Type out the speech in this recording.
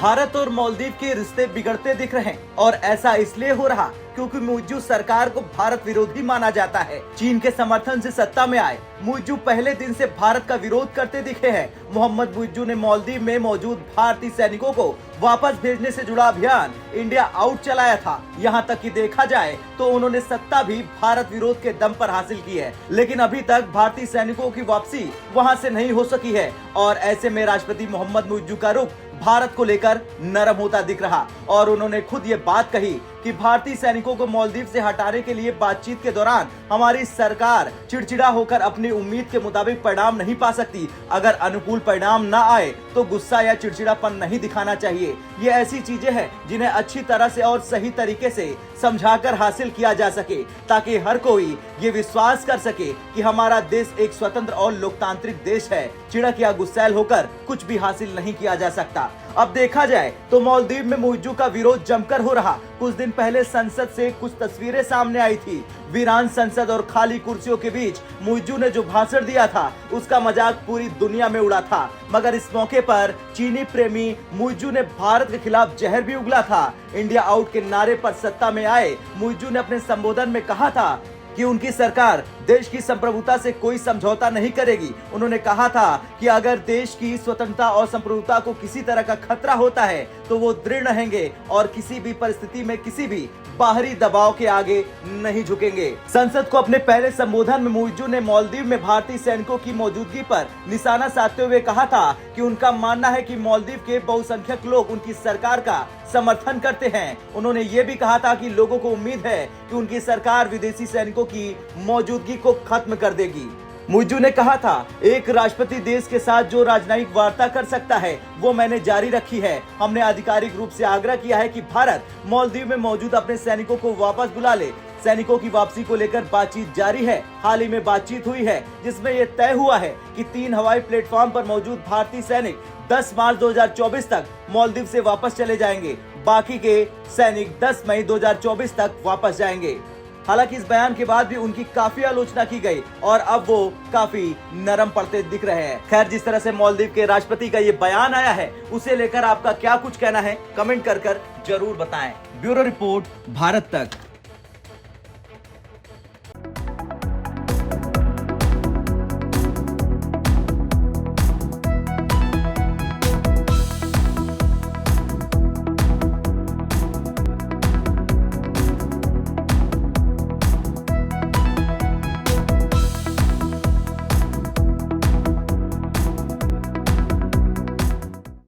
भारत और मालदीव के रिश्ते बिगड़ते दिख रहे हैं और ऐसा इसलिए हो रहा क्योंकि मुइज्जू सरकार को भारत विरोधी माना जाता है। चीन के समर्थन से सत्ता में आए मुइज्जू पहले दिन से भारत का विरोध करते दिखे हैं। मोहम्मद मुइज्जू ने मालदीव में मौजूद भारतीय सैनिकों को वापस भेजने से जुड़ा अभियान इंडिया आउट चलाया था। यहाँ तक कि देखा जाए तो उन्होंने सत्ता भी भारत विरोध के दम पर हासिल की है, लेकिन अभी तक भारतीय सैनिकों की वापसी वहाँ से नहीं हो सकी है और ऐसे में राष्ट्रपति मोहम्मद मुइज्जू का रुख भारत को लेकर नरम होता दिख रहा और उन्होंने खुद ये बात कही कि भारतीय सैनिकों को मालदीव से हटाने के लिए बातचीत के दौरान हमारी सरकार चिड़चिड़ा होकर अपनी उम्मीद के मुताबिक परिणाम नहीं पा सकती। अगर अनुकूल परिणाम न आए तो गुस्सा या चिड़चिड़ापन नहीं दिखाना चाहिए। ये ऐसी चीजें हैं जिन्हें अच्छी तरह से और सही तरीके से समझाकर हासिल किया जा सके ताकि हर कोई ये विश्वास कर सके कि हमारा देश एक स्वतंत्र और लोकतांत्रिक देश है। चिड़क या गुस्सैल होकर कुछ भी हासिल नहीं किया जा सकता। अब देखा जाए तो मालदीव में मुइज्जू का विरोध जमकर हो रहा। कुछ दिन पहले संसद से कुछ तस्वीरें सामने आई थी। वीरान संसद और खाली कुर्सियों के बीच मुइज्जू ने जो भाषण दिया था उसका मजाक पूरी दुनिया में उड़ा था, मगर इस मौके पर चीनी प्रेमी मुइज्जू ने भारत के खिलाफ जहर भी उगला था। इंडिया आउट के नारे पर सत्ता में आए मुइज्जू ने अपने संबोधन में कहा था कि उनकी सरकार देश की संप्रभुता से कोई समझौता नहीं करेगी। उन्होंने कहा था कि अगर देश की स्वतंत्रता और संप्रभुता को किसी तरह का खतरा होता है तो वो दृढ़ रहेंगे और किसी भी परिस्थिति में किसी भी बाहरी दबाव के आगे नहीं झुकेंगे। संसद को अपने पहले संबोधन में मुइज्जू ने मालदीव में भारतीय सैनिकों की मौजूदगी पर निशाना साधते हुए कहा था कि उनका मानना है कि मालदीव के बहुसंख्यक लोग उनकी सरकार का समर्थन करते हैं। उन्होंने ये भी कहा था कि लोगों को उम्मीद है कि उनकी सरकार विदेशी सैनिकों की मौजूदगी को खत्म कर देगी। मुइज्जू ने कहा था, एक राष्ट्रपति देश के साथ जो राजनयिक वार्ता कर सकता है वो मैंने जारी रखी है। हमने आधिकारिक रूप से आग्रह किया है कि भारत मालदीव में मौजूद अपने सैनिकों को वापस बुला ले। सैनिकों की वापसी को लेकर बातचीत जारी है। हाल ही में बातचीत हुई है जिसमें यह तय हुआ है कि 3 हवाई प्लेटफॉर्म पर मौजूद भारतीय सैनिक 10 मार्च 2024 तक मालदीव से वापस चले जाएंगे। बाकी के सैनिक 10 मई 2024 तक वापस जाएंगे। हालांकि इस बयान के बाद भी उनकी काफी आलोचना की गई और अब वो काफी नरम पड़ते दिख रहे हैं। खैर, जिस तरह से मालदीव के राष्ट्रपति का ये बयान आया है उसे लेकर आपका क्या कुछ कहना है कमेंट कर जरूर बताएं। ब्यूरो रिपोर्ट, भारत तक।